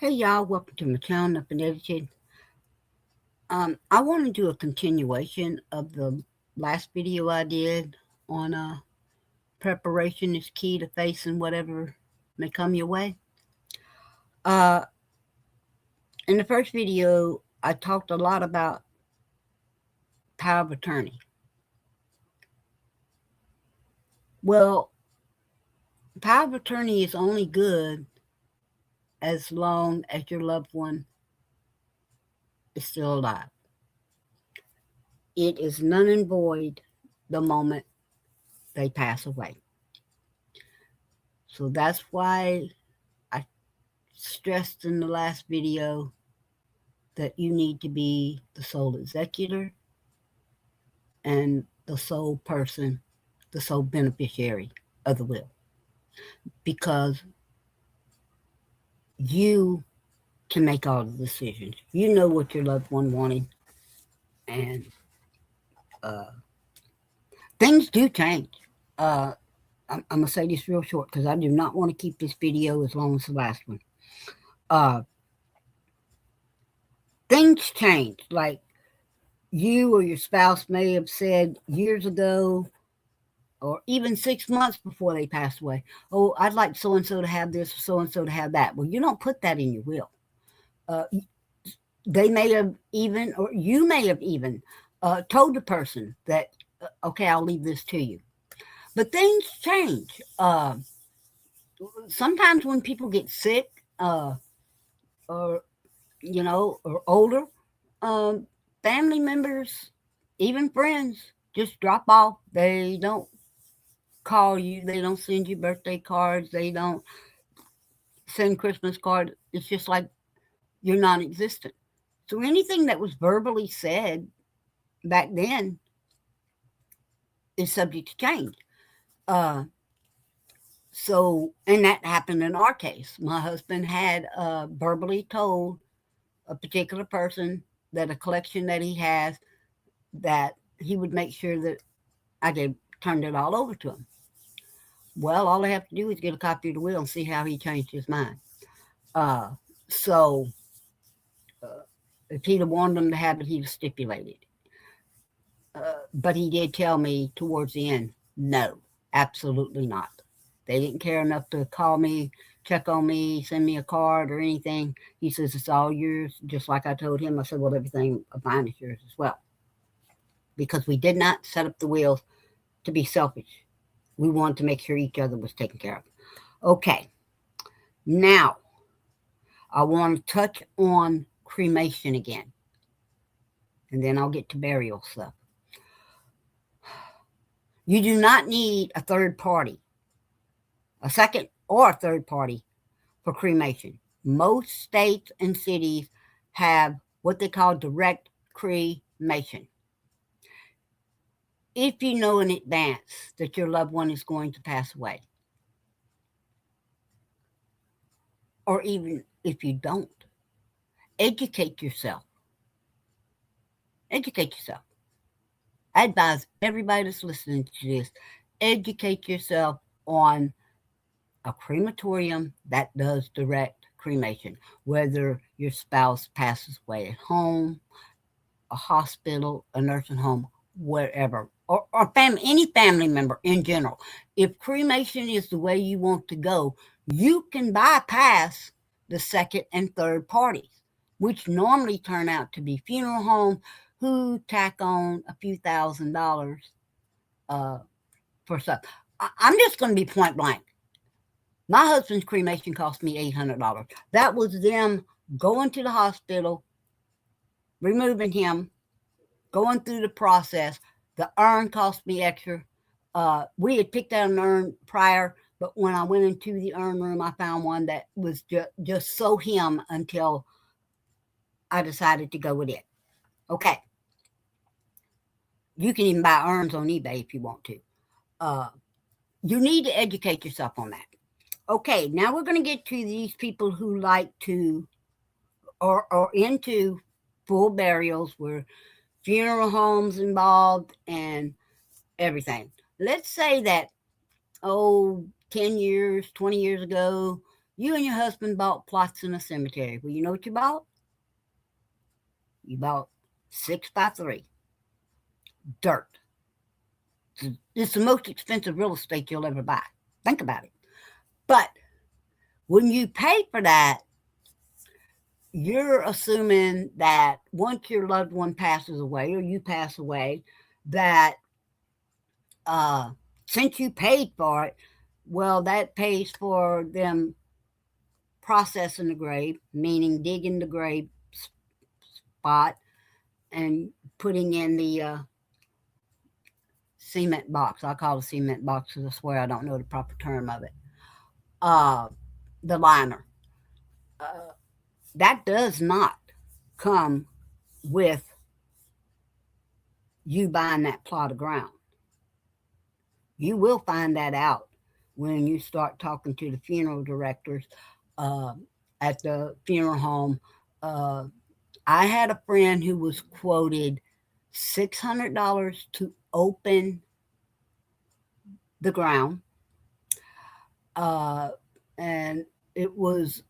Hey y'all, welcome to my channel, Up and Edited. I want to do a continuation of the last video I did on preparation is key to facing whatever may come your way. Uh, in the first video, I talked a lot about power of attorney. Well, power of attorney is only good as long as your loved one is still alive. It is none and void the moment they pass away. So that's why I stressed in the last video that you need to be the sole executor and the sole person, the sole beneficiary of the will. Because you can make all the decisions. You know what your loved one wanted. And uh, things do change. I'm going to say this real short because I do not want to keep this video as long as the last one. Things change. Like you or your spouse may have said years ago, or even 6 months before they pass away, oh, I'd like so-and-so to have this, so-and-so to have that. Well, you don't put that in your will. They may have even, or you may have even told the person that, okay, I'll leave this to you. But things change. Sometimes when people get sick, or, or older, family members, even friends, just drop off. They don't call you. They don't send you birthday cards. They don't send Christmas cards. It's just like you're non-existent. So anything that was verbally said back then is subject to change. And that happened in our case. My husband had verbally told a particular person that a collection that he has, that he would make sure that I turned it all over to him. Well, all I have to do is get a copy of the will and see how he changed his mind. So if he'd have wanted them to have it, he'd have stipulated. But he did tell me towards the end, no, absolutely not. They didn't care enough to call me, check on me, send me a card or anything. He says, it's all yours, just like I told him. I said, well, everything of mine is yours as well. Because we did not set up the will to be selfish. We wanted to make sure each other was taken care of. Okay. Now, I want to touch on cremation again. And then I'll get to burial stuff. You do not need a third party, a second or a third party for cremation. Most states and cities have what they call direct cremation. If you know in advance that your loved one is going to pass away, or even if you don't, educate yourself. Educate yourself. I advise everybody that's listening to this, educate yourself on a crematorium that does direct cremation, whether your spouse passes away at home, a hospital, a nursing home, wherever, or any family member in general. If cremation is the way you want to go, you can bypass the second and third parties, which normally turn out to be funeral homes who tack on a few $1,000s for stuff. I'm just going to be point blank. My husband's cremation cost me $800. That was them going to the hospital, removing him, going through the process. The urn cost me extra. We had picked out an urn prior, but when I went into the urn room, I found one that was just so him until I decided to go with it. Okay. You can even buy urns on eBay if you want to. You need to educate yourself on that. Okay, now we're going to get to these people who like to, or into full burials where funeral homes involved and everything. Let's say that, 10 years, 20 years ago, You and your husband bought plots in a cemetery. Well, you know what you bought? You bought 6x3 dirt. It's the most expensive real estate you'll ever buy. Think about it. But when you pay for that, you're assuming that once your loved one passes away or you pass away, that uh, since you paid for it, well, that pays for them processing the grave, meaning digging the grave spot and putting in the cement box. I call it a cement box because I swear I don't know the proper term of it. Uh, the liner. Uh, that does not come with you buying that plot of ground. You will find that out when you start talking to the funeral directors uh, at the funeral home. Uh, I had a friend who was quoted $600 to open the ground, uh, and it was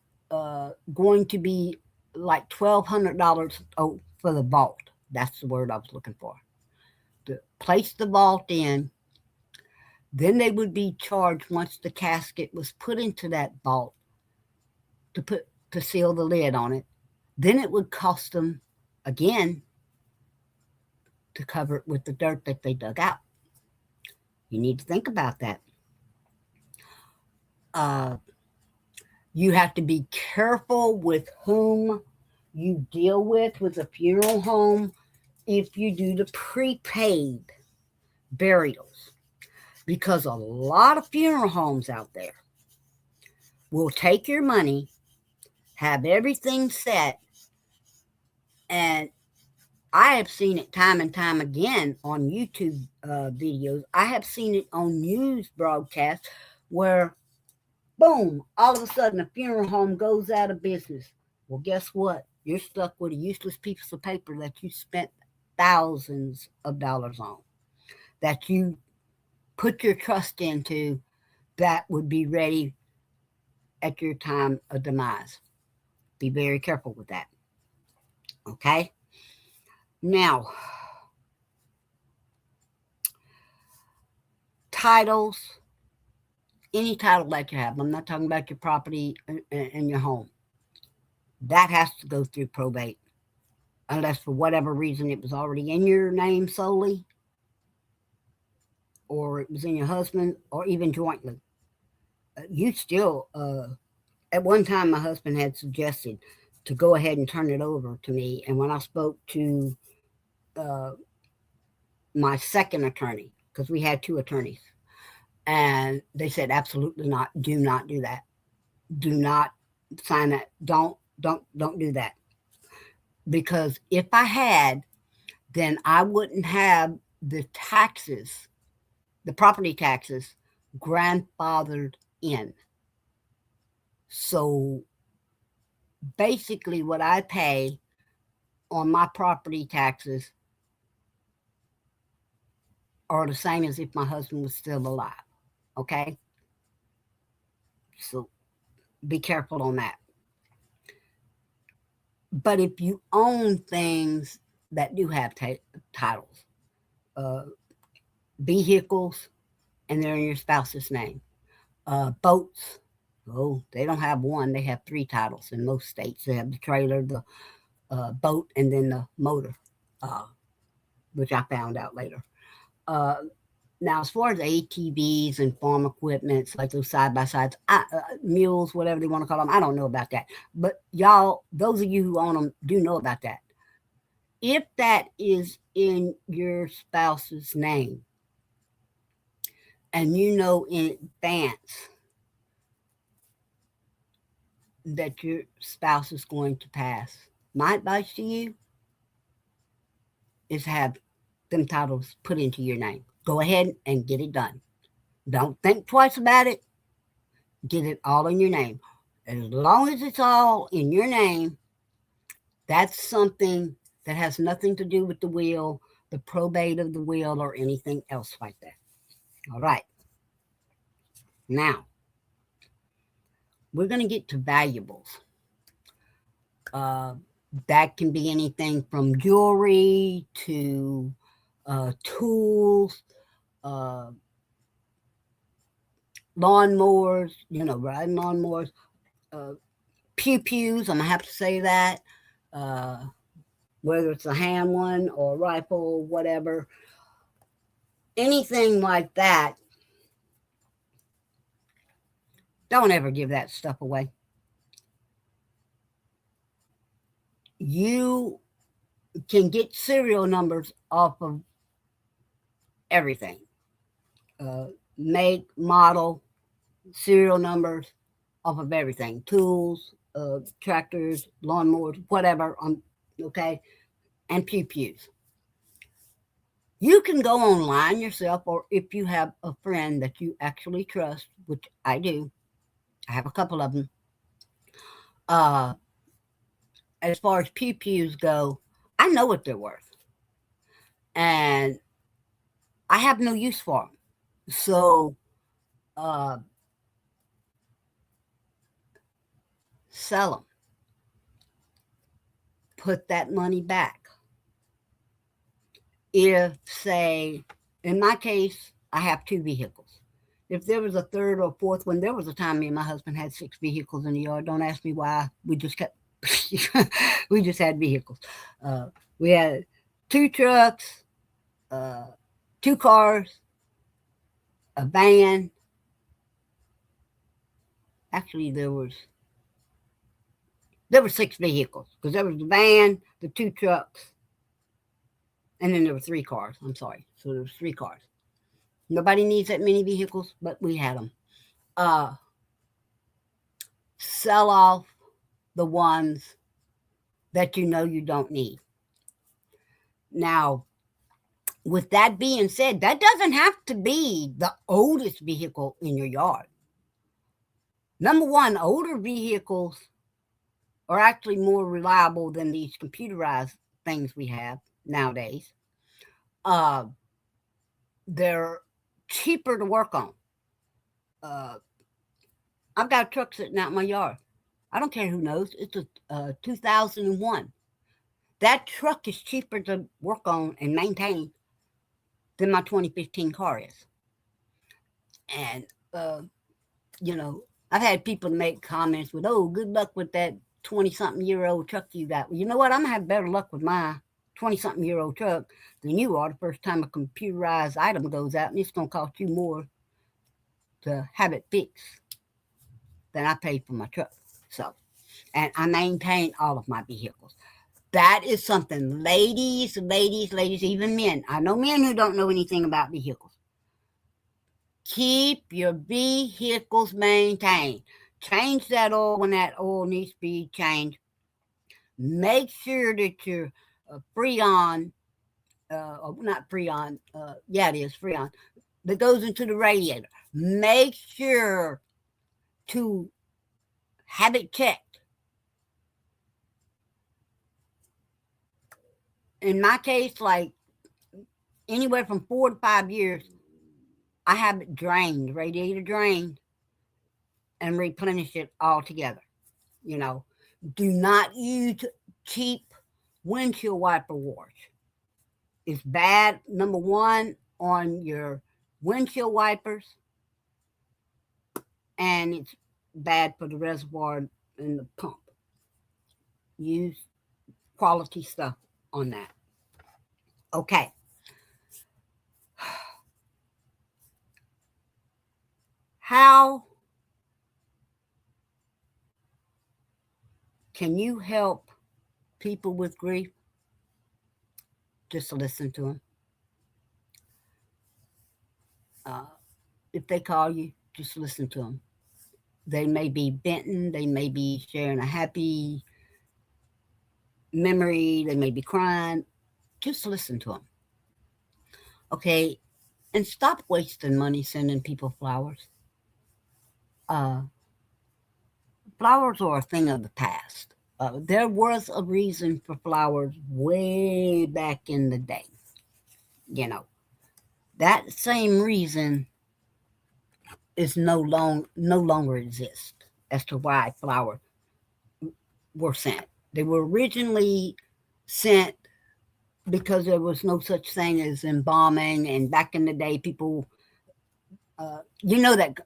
going to be like $1,200 for the vault. That's the word I was looking for. To place the vault in, then they would be charged once the casket was put into that vault to seal the lid on it. Then it would cost them again to cover it with the dirt that they dug out. You need to think about that. Uh, you have to be careful with whom you deal with a funeral home if you do the prepaid burials, because a lot of funeral homes out there will take your money, have everything set, and I have seen it time and time again on YouTube videos. I have seen it on news broadcasts where, boom, all of a sudden a funeral home goes out of business. Well, guess what? You're stuck with a useless piece of paper that you spent thousands of dollars on, that you put your trust into, that would be ready at your time of demise. Be very careful with that. Okay? Now, titles, any title that you have. I'm not talking about your property and your home. That has to go through probate, unless for whatever reason it was already in your name solely, or it was in your husband, or even jointly. You still, at one time, my husband had suggested to go ahead and turn it over to me. And when I spoke to uh, my second attorney, because we had two attorneys, and they said, absolutely not. Do not do that. Do not sign that. Don't do that. Because if I had, then I wouldn't have the taxes, the property taxes, grandfathered in. So basically, what I pay on my property taxes are the same as if my husband was still alive. Okay? So be careful on that. But if you own things that do have titles, uh, vehicles, and they're in your spouse's name, boats, oh, they don't have one, they have three titles in most states. They have the trailer, the boat, and then the motor, uh, which I found out later. Uh, Now, as far as ATVs and farm equipments, like those side by sides, mules, whatever they want to call them, I don't know about that. But y'all, those of you who own them, do know about that. If that is in your spouse's name, and you know in advance that your spouse is going to pass, my advice to you is have them titles put into your name. Go ahead and get it done. Don't think twice about it. Get it all in your name. As long as it's all in your name, that's something that has nothing to do with the will, the probate of the will, or anything else like that. All right. Now, we're going to get to valuables. That can be anything from jewelry to tools, uh, lawnmowers, riding lawnmowers, uh, pew-pews, I'm going to have to say that, uh, whether it's a hand one or a rifle, whatever, anything like that, don't ever give that stuff away. You can get serial numbers off of everything. Uh, Make, model, serial numbers off of everything. Tools, tractors, lawnmowers, whatever. Okay, and pew-pews. You can go online yourself, or if you have a friend that you actually trust, which I do, I have a couple of them. Uh, as far as pew-pews go, I know what they're worth. And I have no use for them. So, uh, sell them. Put that money back. If, say, in my case, I have 2 vehicles. If there was a third or fourth one, there was a time me and my husband had 6 vehicles in the yard. Don't ask me why. We just kept, we just had vehicles. We had 2 trucks, uh, 2 cars, a van. Actually, there were 6 vehicles because there was the van, the 2 trucks, and then there were 3 cars. I'm sorry. So there was 3 cars. Nobody needs that many vehicles, but we had them. Sell off the ones that you know you don't need. Now, with that being said, that doesn't have to be the oldest vehicle in your yard. Number one, older vehicles are actually more reliable than these computerized things we have nowadays. They're cheaper to work on. I've got a truck sitting out in my yard. I don't care who knows. It's a 2001. That truck is cheaper to work on and maintain than my 2015 car is. And, I've had people make comments with, oh, good luck with that 20-something-year-old truck you got. Well, you know what? I'm going to have better luck with my 20-something-year-old truck than you are the first time a computerized item goes out, and it's going to cost you more to have it fixed than I paid for my truck. So, and I maintain all of my vehicles. That is something, ladies, even men. I know men who don't know anything about vehicles. Keep your vehicles maintained. Change that oil when that oil needs to be changed. Make sure that your Freon, not Freon, it is Freon, that goes into the radiator. Make sure to have it checked. In my case, like anywhere from 4 to 5 years, I have it drained, radiator drained, and replenish it all together. Do not use cheap windshield wiper wash. It's bad, number one, on your windshield wipers, and it's bad for the reservoir and the pump. Use quality stuff on that. Okay. How can you help people with grief? Just listen to them. If they call you, just listen to them. They may be venting, they may be sharing a happy memory, they may be crying. Just listen to them. Okay, and stop wasting money sending people flowers. Flowers are a thing of the past. There was a reason for flowers way back in the day. That same reason is no longer exists as to why flowers were sent. They were originally sent because there was no such thing as embalming, and back in the day, people, you know, that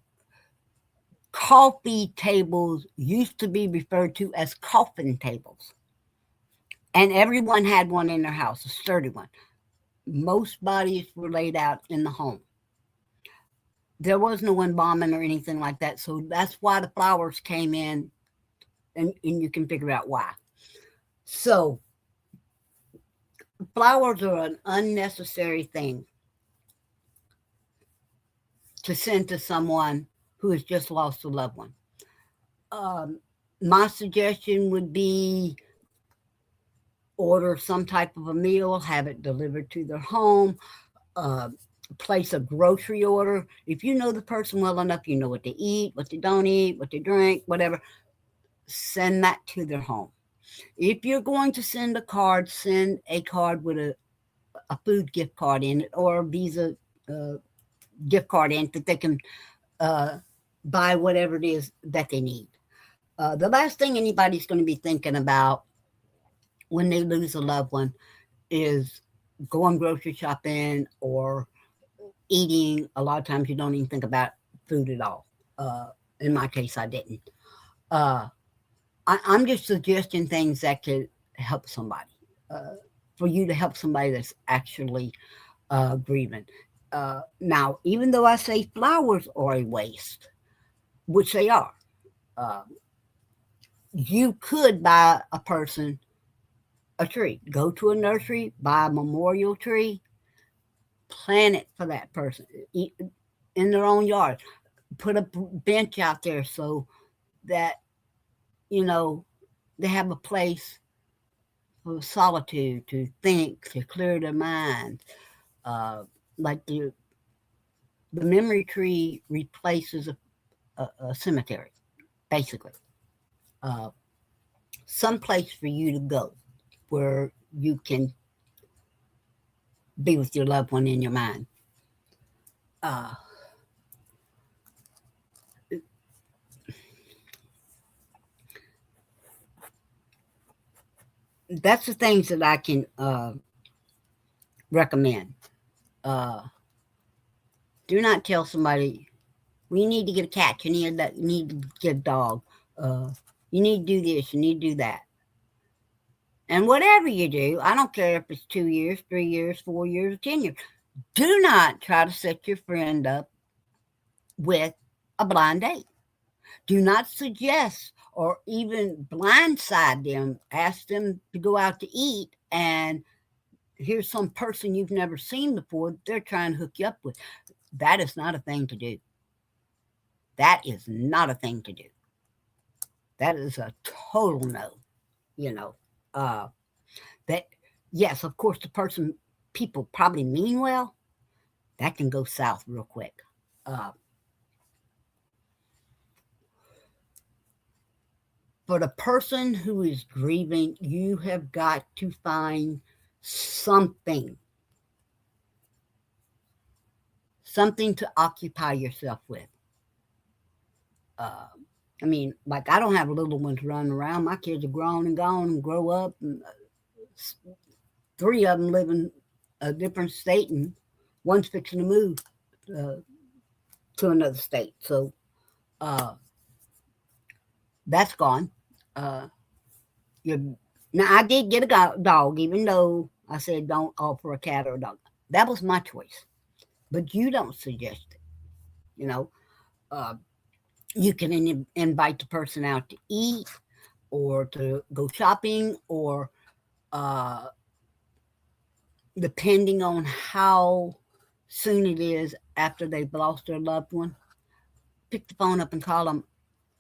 coffee tables used to be referred to as coffin tables, and everyone had one in their house, a sturdy one. Most bodies were laid out in the home. There was no embalming or anything like that, so that's why the flowers came in, and you can figure out why. So, flowers are an unnecessary thing to send to someone who has just lost a loved one. Um, my suggestion would be order some type of a meal, have it delivered to their home, uh, place a grocery order. If you know the person well enough, you know what they eat, what they don't eat, what they drink, whatever, send that to their home. If you're going to send a card, send a card with a food gift card in it, or a Visa uh, gift card in it, that they can uh, buy whatever it is that they need. The last thing anybody's going to be thinking about when they lose a loved one is going grocery shopping or eating. A lot of times you don't even think about food at all. In my case, I didn't. Uh, I'm just suggesting things that could help somebody, uh, for you to help somebody that's actually grieving. Now, even though I say flowers are a waste, which they are, uh, you could buy a person a tree. Go to a nursery, buy a memorial tree, plant it for that person in their own yard. Put a bench out there so that, you know, they have a place for solitude, to think, to clear their mind. Uh, like the memory tree replaces a cemetery, basically. Uh, some place for you to go where you can be with your loved one in your mind. Uh, that's the things that I can recommend. Uh, do not tell somebody, well, you need to get a cat, you need to get a dog, uh, you need to do this, you need to do that. And whatever you do, I don't care if it's 2 years, 3 years, 4 years, or 10 years, do not try to set your friend up with a blind date. Do not suggest or even blindside them, ask them to go out to eat, and here's some person you've never seen before they're trying to hook you up with. That is not a thing to do. That is not a thing to do. That is a total no, you know. Uh, that, yes, of course, people probably mean well, that can go south real quick. Uh, for the person who is grieving, you have got to find something, something to occupy yourself with. Uh, I mean, like, I don't have little ones running around. My kids are grown and gone and grow up, and three of them live in a different state, and one's fixing to move uh, to another state. So uh, that's gone. Uh, you're, now, I did get a dog, even though I said don't offer a cat or a dog. That was my choice, but you don't suggest it. You know, uh, you can invite the person out to eat or to go shopping, or uh, depending on how soon it is after they've lost their loved one, pick the phone up and call them.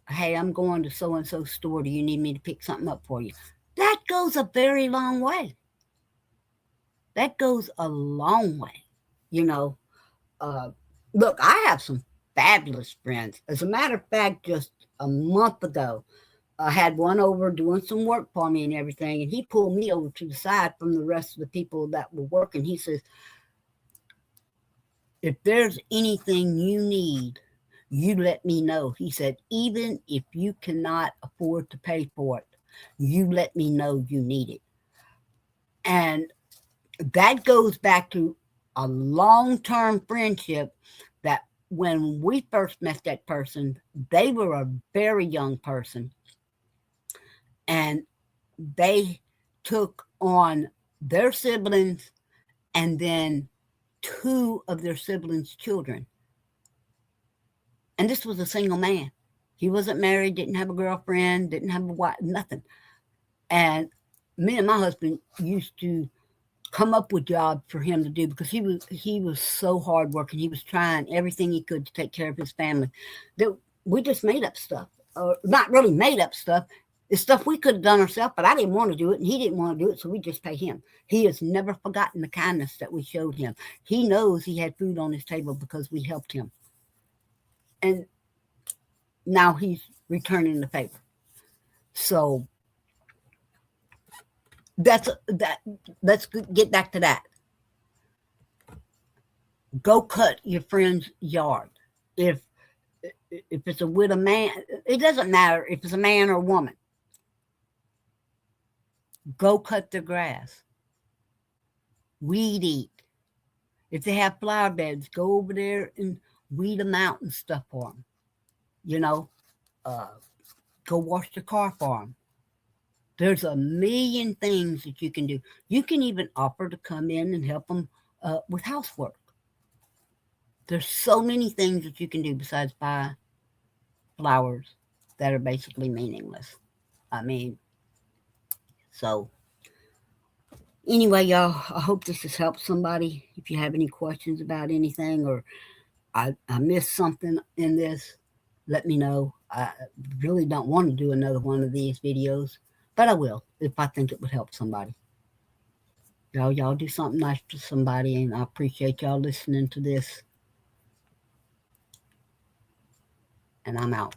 Hey, I'm going to so and so store. Do you need me to pick something up for you? That goes a very long way. That goes a long way. You know, uh, look, I have some fabulous friends. As a matter of fact, just a month ago, I had one over doing some work for me and everything, and he pulled me over to the side from the rest of the people that were working. He says, if there's anything you need, You let me know. He said, even if you cannot afford to pay for it, you let me know you need it. And that goes back to a long-term friendship that when we first met that person, they were a very young person and they took on their siblings and then two of their siblings' children. And this was a single man. He wasn't married, didn't have a girlfriend, didn't have a wife, nothing. And me and my husband used to come up with jobs for him to do because he was so hardworking. He was trying everything he could to take care of his family. That we just made up stuff, or not really made up stuff. It's stuff we could have done ourselves, but I didn't want to do it, and he didn't want to do it, so we just pay him. He has never forgotten the kindness that we showed him. He knows he had food on his table because we helped him, and now he's returning the favor. So that. Let's get back to that. Go cut your friend's yard. If if it's a with a man, it doesn't matter if it's a man or a woman. Go cut their grass. Weed eat. If they have flower beds, go over there and weed them out and stuff for them. You know, uh, go wash the car for them. There's a million things that you can do. You can even offer to come in and help them with housework. There's so many things that you can do besides buy flowers that are basically meaningless. I mean, so anyway, y'all, I hope this has helped somebody. If you have any questions about anything or I missed something in this, let me know. I really don't want to do another one of these videos, but I will if I think it would help somebody. Y'all do something nice for somebody, and I appreciate y'all listening to this. And I'm out.